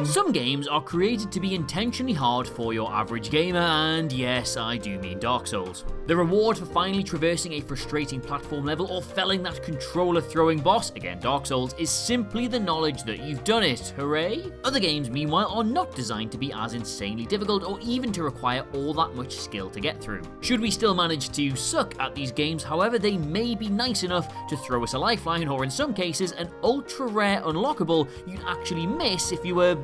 Some games are created to be intentionally hard for your average gamer, and yes, I do mean Dark Souls. The reward for finally traversing a frustrating platform level or felling that controller-throwing boss, again Dark Souls, is simply the knowledge that you've done it. Hooray! Other games, meanwhile, are not designed to be as insanely difficult or even to require all that much skill to get through. Should we still manage to suck at these games, however, they may be nice enough to throw us a lifeline, or in some cases, an ultra-rare unlockable you'd actually miss if you were,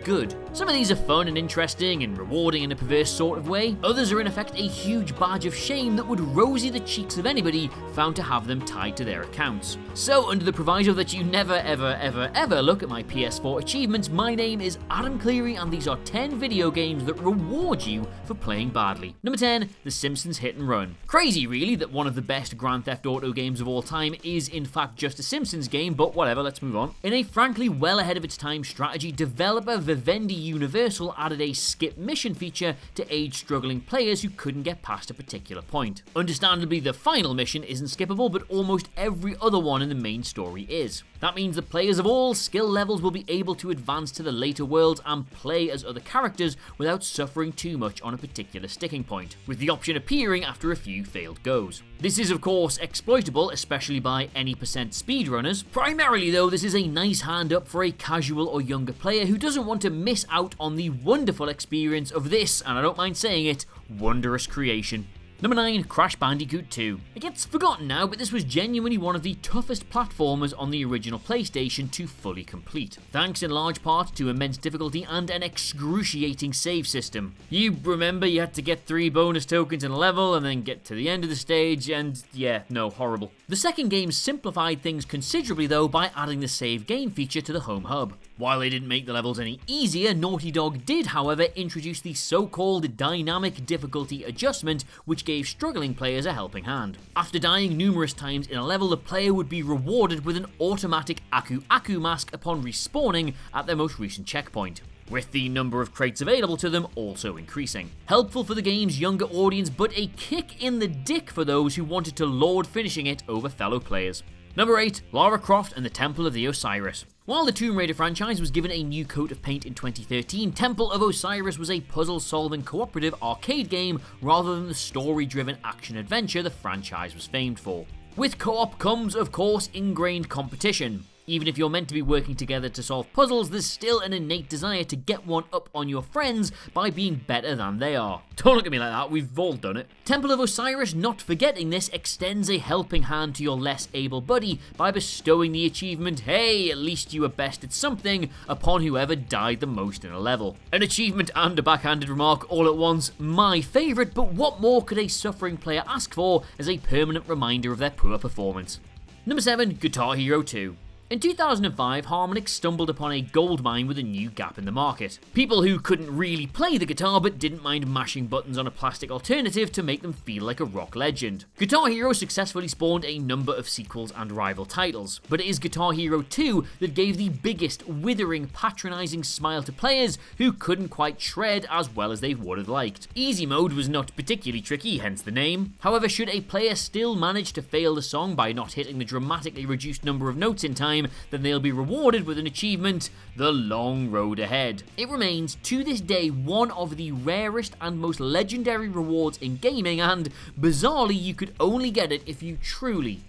good. Some of these are fun and interesting and rewarding in a perverse sort of way. Others are in effect a huge badge of shame that would rosy the cheeks of anybody found to have them tied to their accounts. So, under the proviso that you never ever look at my PS4 achievements, my name is Adam Cleary and these are 10 video games that reward you for playing badly. Number 10, The Simpsons Hit and Run. Crazy really that one of the best Grand Theft Auto games of all time is in fact just a Simpsons game, but whatever, let's move on. In a frankly well ahead of its time strategy, developer Vivendi Universal added a skip mission feature to aid struggling players who couldn't get past a particular point. Understandably, the final mission isn't skippable, but almost every other one in the main story is. That means that players of all skill levels will be able to advance to the later worlds and play as other characters without suffering too much on a particular sticking point, with the option appearing after a few failed goes. This is of course exploitable, especially by any percent speedrunners. Primarily though, this is a nice hand up for a casual or younger player who doesn't want to miss out on the wonderful experience of this, and I don't mind saying it, wondrous creation. Number 9, Crash Bandicoot 2. It gets forgotten now, but this was genuinely one of the toughest platformers on the original PlayStation to fully complete, thanks in large part to immense difficulty and an excruciating save system. You remember you had to get 3 bonus tokens in a level and then get to the end of the stage, and yeah, no, horrible. The second game simplified things considerably though by adding the save game feature to the home hub. While they didn't make the levels any easier, Naughty Dog did, however, introduce the so-called dynamic difficulty adjustment, which gave struggling players a helping hand. After dying numerous times in a level, the player would be rewarded with an automatic Aku Aku mask upon respawning at their most recent checkpoint, with the number of crates available to them also increasing. Helpful for the game's younger audience, but a kick in the dick for those who wanted to lord finishing it over fellow players. Number 8, Lara Croft and the Temple of the Osiris. While the Tomb Raider franchise was given a new coat of paint in 2013, Temple of Osiris was a puzzle-solving cooperative arcade game rather than the story-driven action-adventure the franchise was famed for. With co-op comes, of course, ingrained competition. Even if you're meant to be working together to solve puzzles, there's still an innate desire to get one up on your friends by being better than they are. Don't look at me like that, we've all done it. Temple of Osiris, not forgetting this, extends a helping hand to your less able buddy by bestowing the achievement, hey, at least you were best at something, upon whoever died the most in a level. An achievement and a backhanded remark all at once, my favourite, but what more could a suffering player ask for as a permanent reminder of their poor performance? Number 7, Guitar Hero 2. In 2005, Harmonix stumbled upon a gold mine with a new gap in the market. People who couldn't really play the guitar but didn't mind mashing buttons on a plastic alternative to make them feel like a rock legend. Guitar Hero successfully spawned a number of sequels and rival titles, but it is Guitar Hero 2 that gave the biggest, withering, patronising smile to players who couldn't quite shred as well as they would have liked. Easy mode was not particularly tricky, hence the name. However, should a player still manage to fail the song by not hitting the dramatically reduced number of notes in time, then they'll be rewarded with an achievement, The Long Road Ahead. It remains, to this day, one of the rarest and most legendary rewards in gaming, and bizarrely, you could only get it if you truly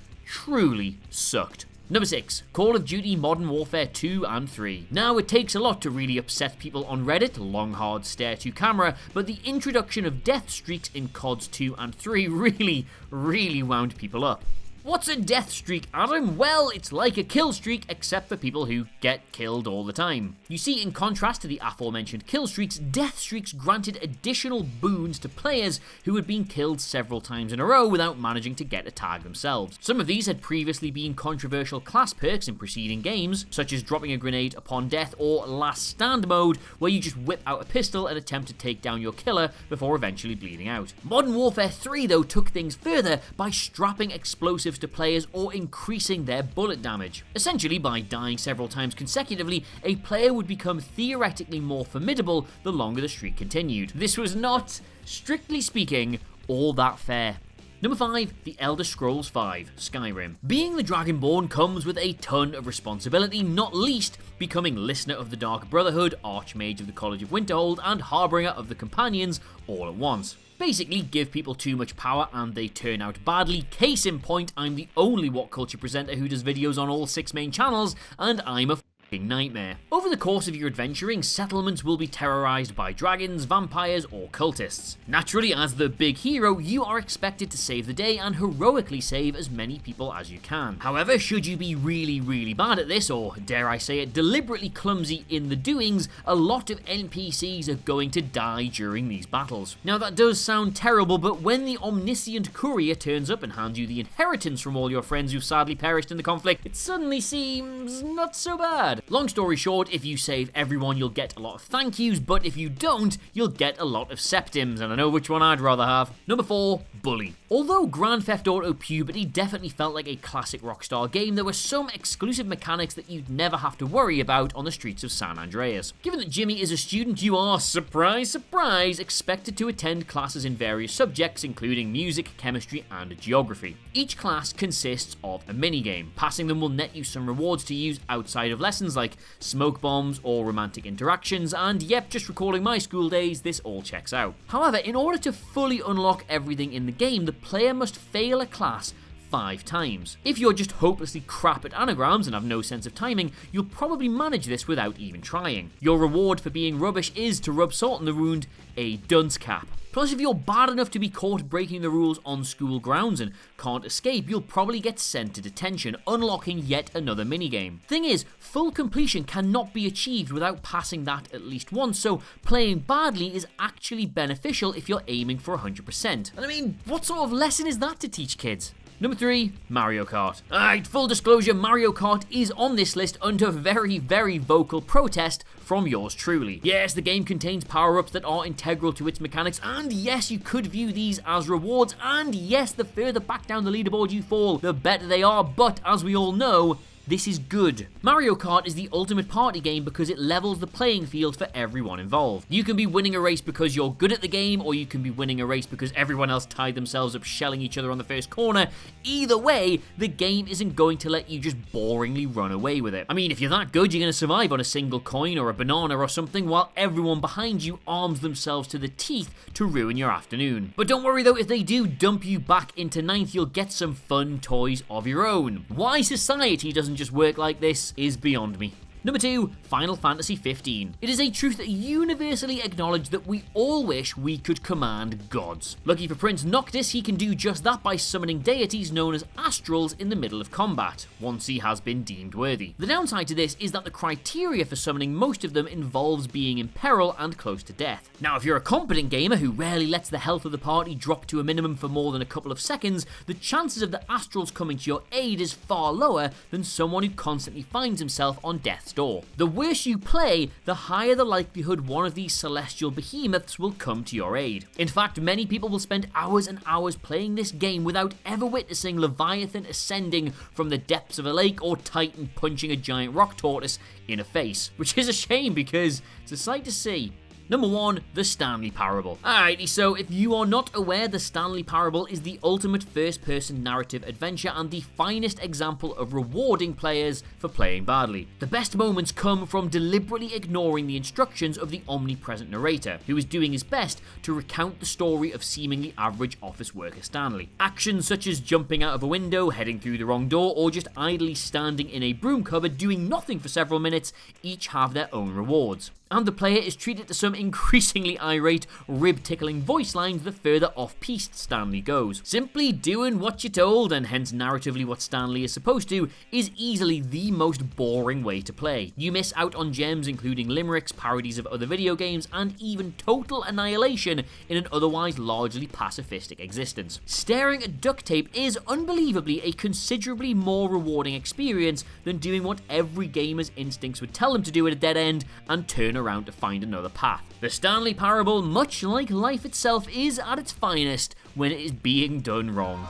sucked. Number 6, Call of Duty Modern Warfare 2 and 3. Now, it takes a lot to really upset people on Reddit, long hard stare to camera, but the introduction of death streaks in CODs 2 and 3 really wound people up. What's a death streak, Adam? Well, it's like a kill streak, except for people who get killed all the time. You see, in contrast to the aforementioned kill streaks, death streaks granted additional boons to players who had been killed several times in a row without managing to get a tag themselves. Some of these had previously been controversial class perks in preceding games, such as dropping a grenade upon death or Last Stand mode, where you just whip out a pistol and attempt to take down your killer before eventually bleeding out. Modern Warfare 3, though, took things further by strapping explosives to players or increasing their bullet damage. Essentially, by dying several times consecutively, a player would become theoretically more formidable the longer the streak continued. This was not, strictly speaking, all that fair. Number 5, The Elder Scrolls V, Skyrim. Being the Dragonborn comes with a ton of responsibility, not least becoming Listener of the Dark Brotherhood, Archmage of the College of Winterhold, and Harbinger of the Companions all at once. Basically, give people too much power and they turn out badly. Case in point, I'm the only WhatCulture presenter who does videos on all 6 main channels, and I'm a nightmare. Over the course of your adventuring, settlements will be terrorized by dragons, vampires, or cultists. Naturally, as the big hero, you are expected to save the day and heroically save as many people as you can. However, should you be really bad at this, or dare I say it, deliberately clumsy in the doings, a lot of NPCs are going to die during these battles. Now that does sound terrible, but when the omniscient courier turns up and hands you the inheritance from all your friends who've sadly perished in the conflict, it suddenly seems not so bad. Long story short, if you save everyone, you'll get a lot of thank yous, but if you don't, you'll get a lot of septims, and I know which one I'd rather have. Number 4, Bully. Although Grand Theft Auto Puberty definitely felt like a classic Rockstar game, there were some exclusive mechanics that you'd never have to worry about on the streets of San Andreas. Given that Jimmy is a student, you are, surprise, surprise, expected to attend classes in various subjects, including music, chemistry, and geography. Each class consists of a minigame. Passing them will net you some rewards to use outside of lessons like smoke bombs or romantic interactions, and yep, just recalling my school days, this all checks out. However, in order to fully unlock everything in the game, the player must fail a class 5 times. If you're just hopelessly crap at anagrams and have no sense of timing, you'll probably manage this without even trying. Your reward for being rubbish is, to rub salt in the wound, a dunce cap. Plus, if you're bad enough to be caught breaking the rules on school grounds and can't escape, you'll probably get sent to detention, unlocking yet another minigame. Thing is, full completion cannot be achieved without passing that at least once, so playing badly is actually beneficial if you're aiming for 100%. And I mean, what sort of lesson is that to teach kids? Number 3, Mario Kart. Alright, full disclosure, Mario Kart is on this list under very vocal protest from yours truly. Yes, the game contains power-ups that are integral to its mechanics, and yes, you could view these as rewards, and yes, the further back down the leaderboard you fall, the better they are, but as we all know, this is good. Mario Kart is the ultimate party game because it levels the playing field for everyone involved. You can be winning a race because you're good at the game, or you can be winning a race because everyone else tied themselves up shelling each other on the first corner. Either way, the game isn't going to let you just boringly run away with it. I mean, if you're that good, you're going to survive on a single coin or a banana or something, while everyone behind you arms themselves to the teeth to ruin your afternoon. But don't worry though, if they do dump you back into 9th, you'll get some fun toys of your own. Why society doesn't just work like this is beyond me. Number 2, Final Fantasy 15. It is a truth universally acknowledged that we all wish we could command gods. Lucky for Prince Noctis, he can do just that by summoning deities known as astrals in the middle of combat, once he has been deemed worthy. The downside to this is that the criteria for summoning most of them involves being in peril and close to death. Now, if you're a competent gamer who rarely lets the health of the party drop to a minimum for more than a couple of seconds, the chances of the astrals coming to your aid is far lower than someone who constantly finds himself on death's door. The worse you play, the higher the likelihood one of these celestial behemoths will come to your aid. In fact, many people will spend hours and hours playing this game without ever witnessing Leviathan ascending from the depths of a lake or Titan punching a giant rock tortoise in the face, which is a shame because it's a sight to see. Number 1, The Stanley Parable. Alrighty, so if you are not aware, The Stanley Parable is the ultimate first-person narrative adventure and the finest example of rewarding players for playing badly. The best moments come from deliberately ignoring the instructions of the omnipresent narrator, who is doing his best to recount the story of seemingly average office worker Stanley. Actions such as jumping out of a window, heading through the wrong door, or just idly standing in a broom cupboard doing nothing for several minutes, each have their own rewards. And the player is treated to some increasingly irate, rib-tickling voice lines the further off-piste Stanley goes. Simply doing what you're told, and hence narratively what Stanley is supposed to, is easily the most boring way to play. You miss out on gems including limericks, parodies of other video games, and even total annihilation in an otherwise largely pacifistic existence. Staring at duct tape is unbelievably a considerably more rewarding experience than doing what every gamer's instincts would tell them to do at a dead end and turn around to find another path. The Stanley Parable, much like life itself, is at its finest when it is being done wrong.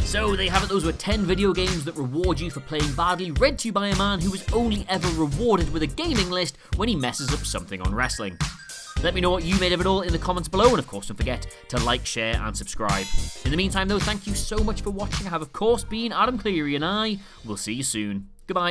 So there you have it, those were 10 video games that reward you for playing badly, read to you by a man who was only ever rewarded with a gaming list when he messes up something on wrestling. Let me know what you made of it all in the comments below, and of course don't forget to like, share and subscribe. In the meantime though, thank you so much for watching. I have of course been Adam Cleary, and I will see you soon. Goodbye.